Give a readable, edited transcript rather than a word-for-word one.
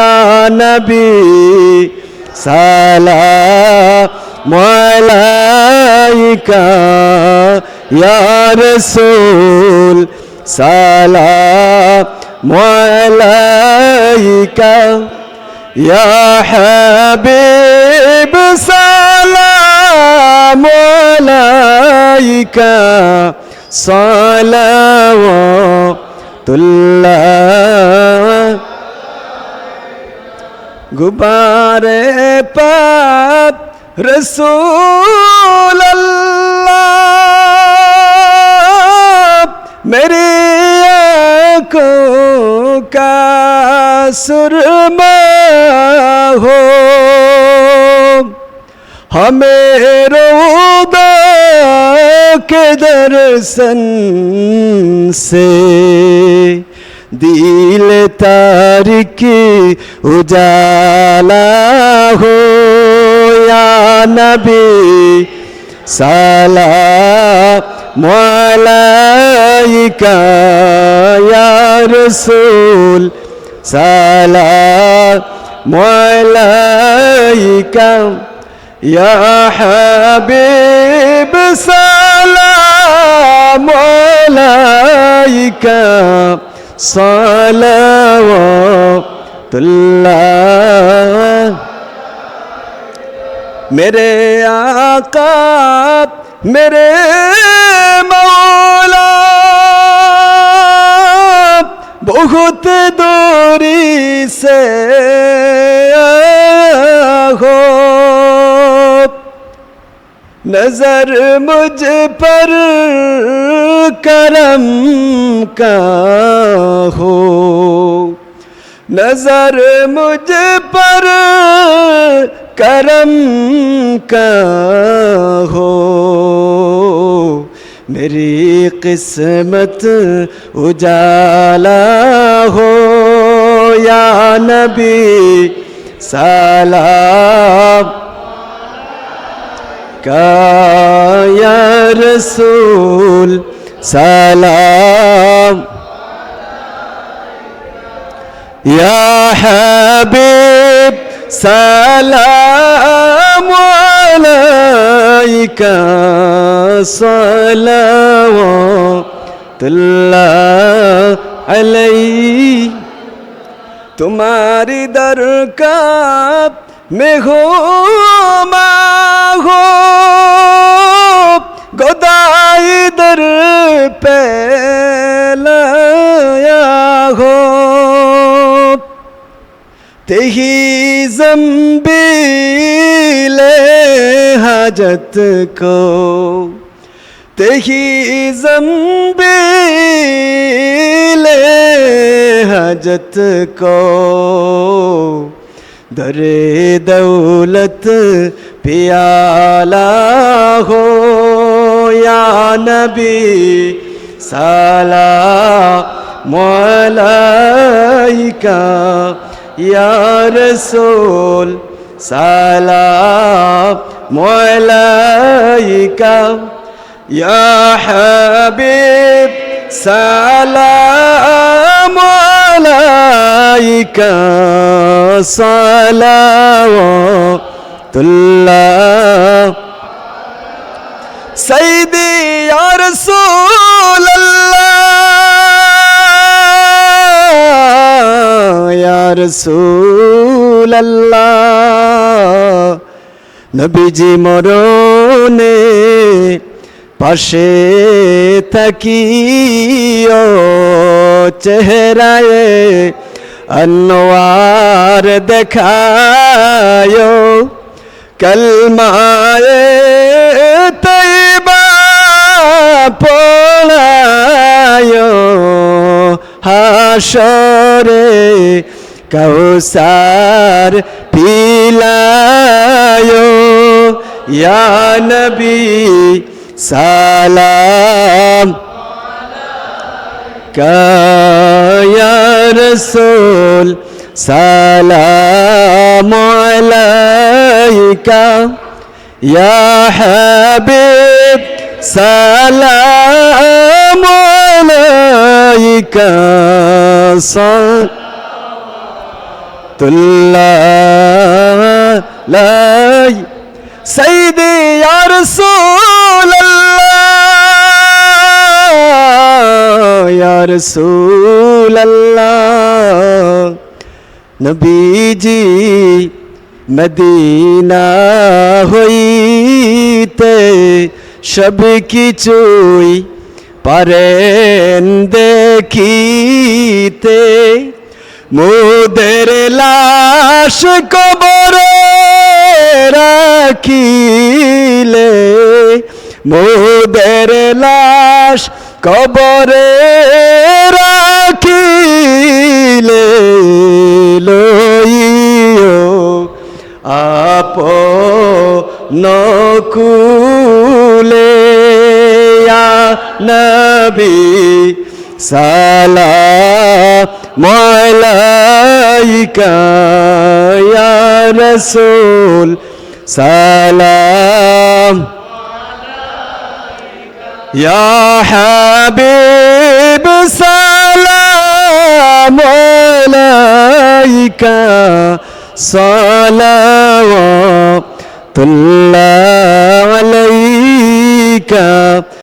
या नबी सलाम अलैका या रसूल सलाम अलैका या हबीब सलाम अलैका सलावतुल्लाह गुबारे पाक रसूल अल्लाह मेरी आँखों का सुरमा हो हमें रोदा के दर्शन से दिल तारिकी उजाला हो या नबी सलाम अलैका या रसूल सलाम अलैका या हबीब सलाम अलैका सलावतुल्लाह मेरे आका मेरे मौला बहुत दूरी से हो नजर मुझ पर करम का हो नजर मुझ पर करम का हो मेरी किस्मत उजाला हो या नबी सलाम का या रसूल सलाम या हबीब सलाम अलैका सलावतुल्लाह अलैहि तुम्हारी दरगाह में हो माहो गोदाई दर पे लाया हो तेही ज़ंबीले हाजत को तेही ज़ंबीले हाजत को दरे दौलत प्याला हो या नबी सलाम अलैका या रसूल सलाम अलैका या हबीब सलाम अलैका सलावतुल्लाह सैयदी या रसूल अल्लाह या रसूल अल्लाह नबी जी मरने पाशे तकियो चेहराए अनवार देखायो कलमाए तैयबा पढ़ायो हाशरे कौसार पिलायो या नबी सलाम का या रसूल सलाम अलैका या हबीब सलाम अलैका লাই সাইয়্যিদি ইয়া রাসূলুল্লাহ ইয়া রাসূলুল্লাহ নবীজি মদিনা হইতে সব কিছুই পারেন দেখিতে মোদের লাশ কবরে রাখিলে মোদের লাশ কবরে রাখিলে লইও আপন কুলে ইয়া নবী সালাম আলাইকা ইয়া রাসূল সালাম ইয়া হাবিব সালাম আলাইকা সালাওয়াতুল্লাহ আলাইকা